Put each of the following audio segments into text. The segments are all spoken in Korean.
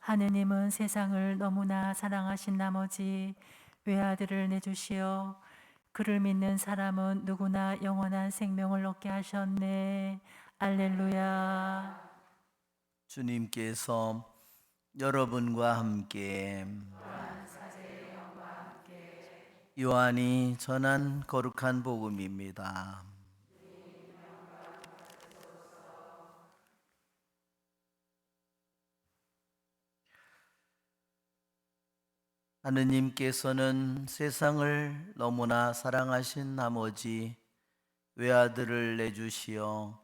하느님은 세상을 너무나 사랑하신 나머지 외아들을 내주시어 그를 믿는 사람은 누구나 영원한 생명을 얻게 하셨네. 알렐루야. 주님께서 여러분과 함께 요한이 전한 거룩한 복음입니다. 하느님께서는 세상을 너무나 사랑하신 나머지 외아들을 내주시어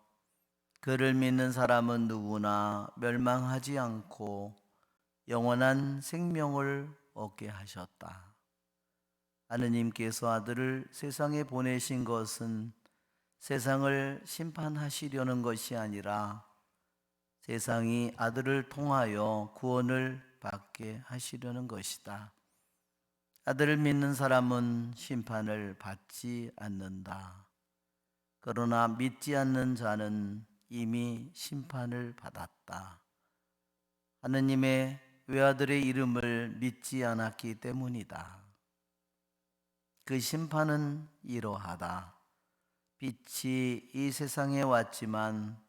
그를 믿는 사람은 누구나 멸망하지 않고 영원한 생명을 얻게 하셨다. 하느님께서 아들을 세상에 보내신 것은 세상을 심판하시려는 것이 아니라 세상이 아들을 통하여 구원을 받게 하시려는 것이다. 아들을 믿는 사람은 심판을 받지 않는다. 그러나 믿지 않는 자는 이미 심판을 받았다. 하느님의 외아들의 이름을 믿지 않았기 때문이다. 그 심판은 이러하다. 빛이 이 세상에 왔지만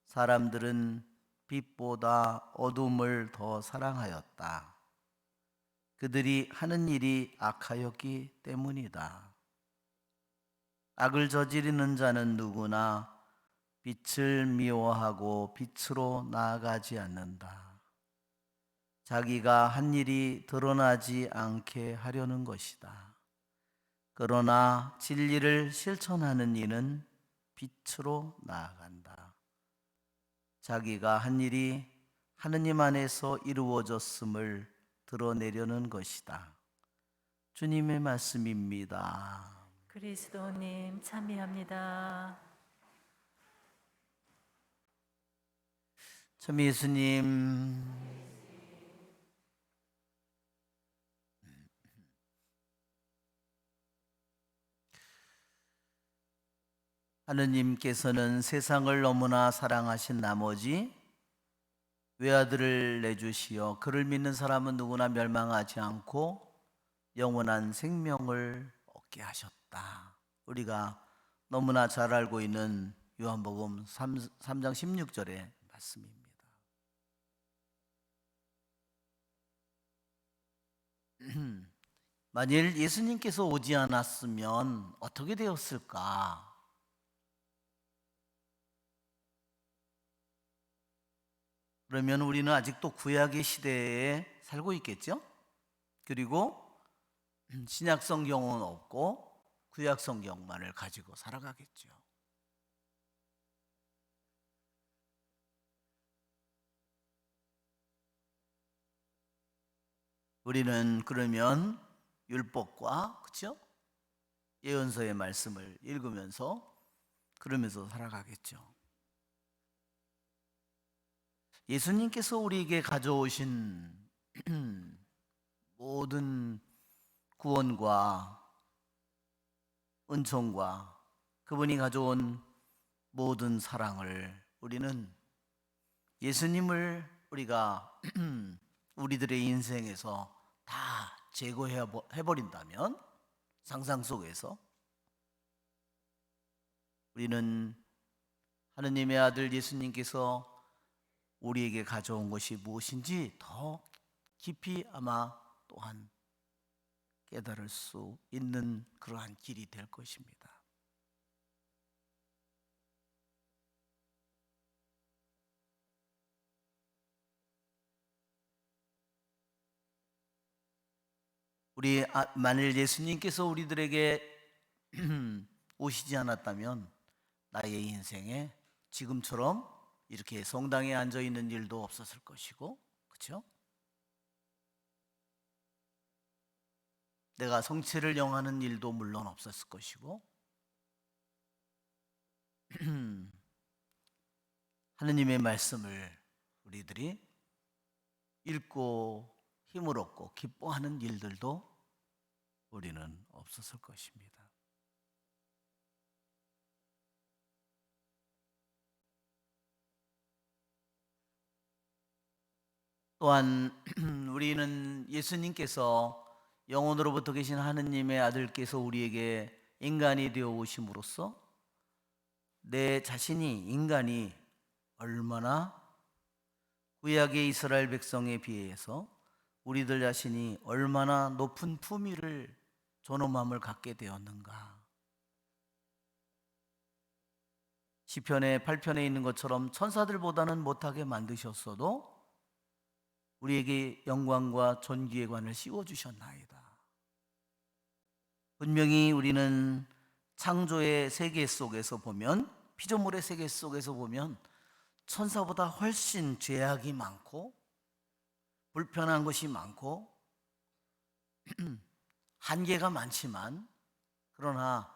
사람들은 빛보다 어둠을 더 사랑하였다. 그들이 하는 일이 악하였기 때문이다. 악을 저지르는 자는 누구나 빛을 미워하고 빛으로 나아가지 않는다. 자기가 한 일이 드러나지 않게 하려는 것이다. 그러나 진리를 실천하는 이는 빛으로 나아간다. 자기가 한 일이 하느님 안에서 이루어졌음을 드러내려는 것이다. 주님의 말씀입니다. 그리스도님 참미합니다. 참 예수님, 하느님께서는 세상을 너무나 사랑하신 나머지 외아들을 내주시어 그를 믿는 사람은 누구나 멸망하지 않고 영원한 생명을 얻게 하셨다. 우리가 너무나 잘 알고 있는 요한복음 3장 16절의 말씀입니다. 만일 예수님께서 오지 않았으면 어떻게 되었을까? 그러면 우리는 아직도 구약의 시대에 살고 있겠죠? 그리고 신약 성경은 없고 구약 성경만을 가지고 살아가겠죠. 우리는 그러면 율법과 그렇죠? 예언서의 말씀을 읽으면서 그러면서 살아가겠죠. 예수님께서 우리에게 가져오신 모든 구원과 은총과 그분이 가져온 모든 사랑을 우리는 예수님을 우리가 우리들의 인생에서 다 제거해버린다면 상상 속에서 우리는 하느님의 아들 예수님께서 우리에게 가져온 것이 무엇인지 더 깊이 아마 또한 깨달을 수 있는 그러한 길이 될 것입니다. 만일 예수님께서 우리들에게 오시지 않았다면 나의 인생에 지금처럼 이렇게 성당에 앉아 있는 일도 없었을 것이고, 그렇죠? 내가 성취를 영하는 일도 물론 없었을 것이고, 하느님의 말씀을 우리들이 읽고 힘을 얻고 기뻐하는 일들도 우리는 없었을 것입니다. 또한 우리는 예수님께서 영원으로부터 계신 하느님의 아들께서 우리에게 인간이 되어 오심으로써 내 자신이 인간이 얼마나 구약의 이스라엘 백성에 비해서 우리들 자신이 얼마나 높은 품위를 존엄함을 갖게 되었는가. 시편의 8편에 있는 것처럼 천사들보다는 못하게 만드셨어도 우리에게 영광과 존귀의 관을 씌워주셨나이다. 분명히 우리는 창조의 세계 속에서 보면, 피조물의 세계 속에서 보면 천사보다 훨씬 죄악이 많고 불편한 것이 많고 한계가 많지만, 그러나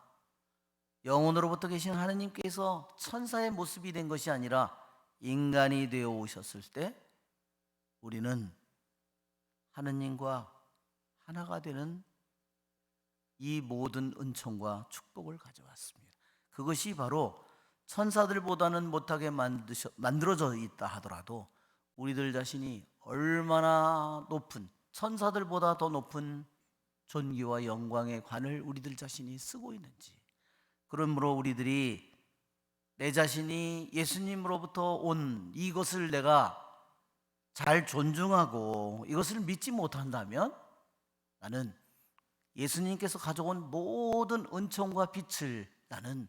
영혼으로부터 계신 하느님께서 천사의 모습이 된 것이 아니라 인간이 되어 오셨을 때 우리는 하느님과 하나가 되는 이 모든 은총과 축복을 가져왔습니다. 그것이 바로 천사들보다는 못하게 만들어져 있다 하더라도 우리들 자신이 얼마나 높은, 천사들보다 더 높은 존귀와 영광의 관을 우리들 자신이 쓰고 있는지, 그러므로 우리들이 내 자신이 예수님으로부터 온 이것을 내가 잘 존중하고 이것을 믿지 못한다면 나는 예수님께서 가져온 모든 은총과 빛을 나는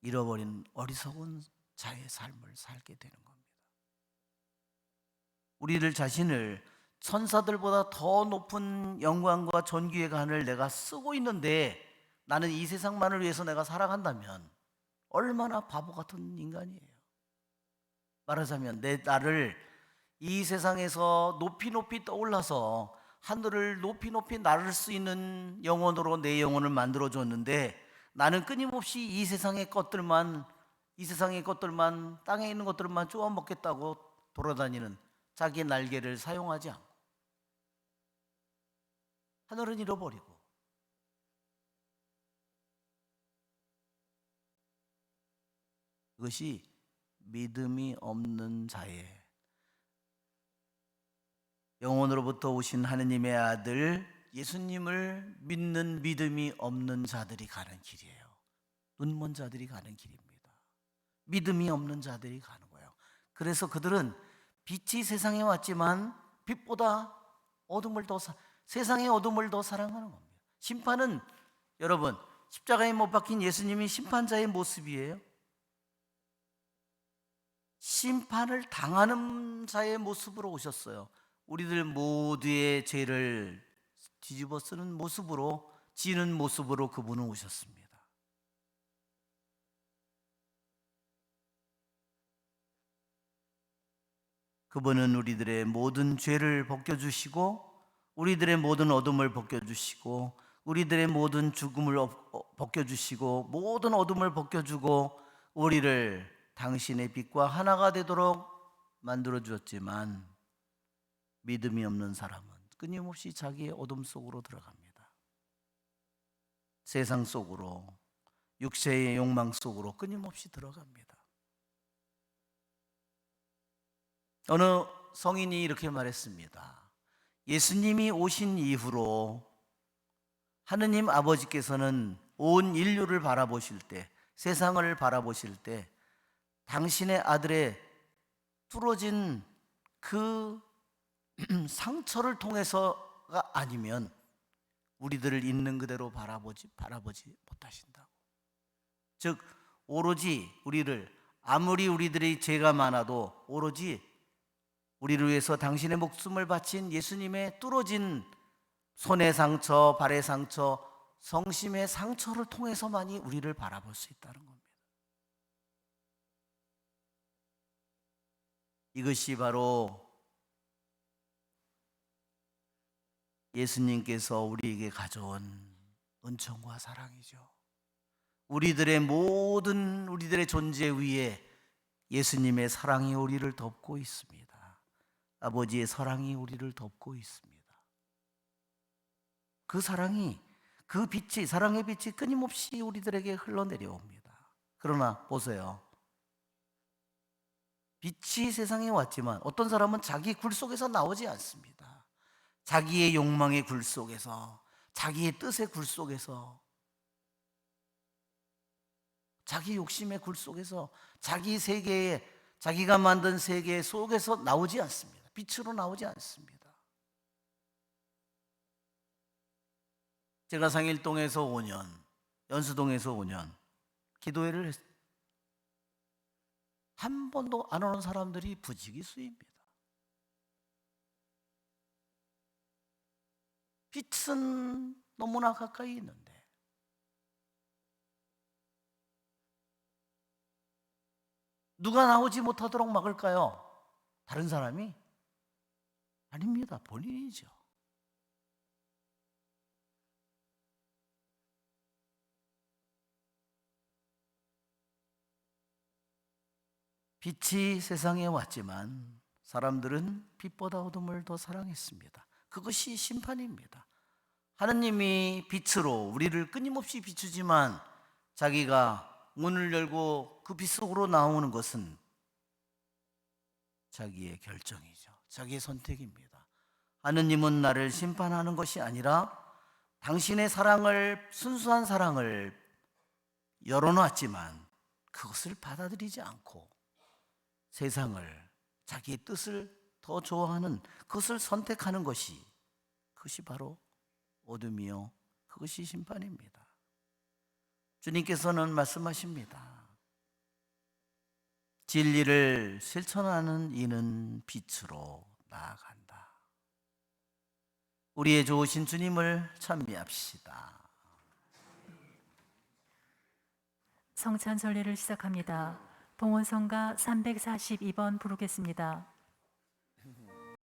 잃어버린 어리석은 자의 삶을 살게 되는 겁니다. 우리들 자신을 천사들보다 더 높은 영광과 존귀의 관을 내가 쓰고 있는데 나는 이 세상만을 위해서 내가 살아간다면 얼마나 바보 같은 인간이에요. 말하자면 나를 이 세상에서 높이 높이 떠올라서 하늘을 높이 높이 날을 수 있는 영혼으로 내 영혼을 만들어줬는데 나는 끊임없이 이 세상의 것들만 땅에 있는 것들만 쪼아 먹겠다고 돌아다니는 자기 날개를 사용하지 않고 하늘은 잃어버리고 그것이 믿음이 없는 자의, 영혼으로부터 오신 하느님의 아들 예수님을 믿는 믿음이 없는 자들이 가는 길이에요. 눈먼 자들이 가는 길입니다. 믿음이 없는 자들이 가는 거예요. 그래서 그들은 빛이 세상에 왔지만 빛보다 세상의 어둠을 더 사랑하는 겁니다. 심판은 여러분, 십자가에 못 박힌 예수님이 심판자의 모습이에요. 심판을 당하는 자의 모습으로 오셨어요. 우리들 모두의 죄를 뒤집어 쓰는 모습으로, 지는 모습으로 그분은 오셨습니다. 그분은 우리들의 모든 죄를 벗겨주시고 우리들의 모든 어둠을 벗겨주시고 우리들의 모든 죽음을 벗겨주시고 모든 어둠을 벗겨주고 우리를 당신의 빛과 하나가 되도록 만들어주었지만 믿음이 없는 사람은 끊임없이 자기의 어둠 속으로 들어갑니다. 세상 속으로, 육체의 욕망 속으로 끊임없이 들어갑니다. 어느 성인이 이렇게 말했습니다. 예수님이 오신 이후로 하느님 아버지께서는 온 인류를 바라보실 때, 세상을 바라보실 때 당신의 아들의 뚫어진 그 상처를 통해서가 아니면 우리들을 있는 그대로 바라보지 못하신다고. 즉 오로지 아무리 우리들의 죄가 많아도 오로지 우리를 위해서 당신의 목숨을 바친 예수님의 뚫어진 손의 상처, 발의 상처, 성심의 상처를 통해서만이 우리를 바라볼 수 있다는 겁니다. 이것이 바로 예수님께서 우리에게 가져온 은총과 사랑이죠. 우리들의 존재 위에 예수님의 사랑이 우리를 덮고 있습니다. 아버지의 사랑이 우리를 덮고 있습니다. 그 사랑이, 사랑의 빛이 끊임없이 우리들에게 흘러내려옵니다. 그러나 보세요. 빛이 세상에 왔지만 어떤 사람은 자기 굴 속에서 나오지 않습니다. 자기의 욕망의 굴 속에서, 자기의 뜻의 굴 속에서, 자기 욕심의 굴 속에서, 자기 세계에, 자기가 만든 세계 속에서 나오지 않습니다. 빛으로 나오지 않습니다. 제가 상일동에서 5년, 연수동에서 5년 기도회를 했습니다. 한 번도 안 오는 사람들이 부지기수입니다. 빛은 너무나 가까이 있는데 누가 나오지 못하도록 막을까요? 다른 사람이? 아닙니다. 본인이죠. 빛이 세상에 왔지만 사람들은 빛보다 어둠을 더 사랑했습니다. 그것이 심판입니다. 하느님이 빛으로 우리를 끊임없이 비추지만 자기가 문을 열고 그 빛 속으로 나오는 것은 자기의 결정이죠. 자기의 선택입니다. 하느님은 나를 심판하는 것이 아니라 당신의 사랑을, 순수한 사랑을 열어놨지만 그것을 받아들이지 않고 세상을, 자기의 뜻을 더 좋아하는 그것을 선택하는 것이, 그것이 바로 어둠이요, 그것이 심판입니다. 주님께서는 말씀하십니다. 진리를 실천하는 이는 빛으로 나아간다. 우리의 좋으신 주님을 찬미합시다. 성찬 전례를 시작합니다. 봉헌성가 342번 부르겠습니다.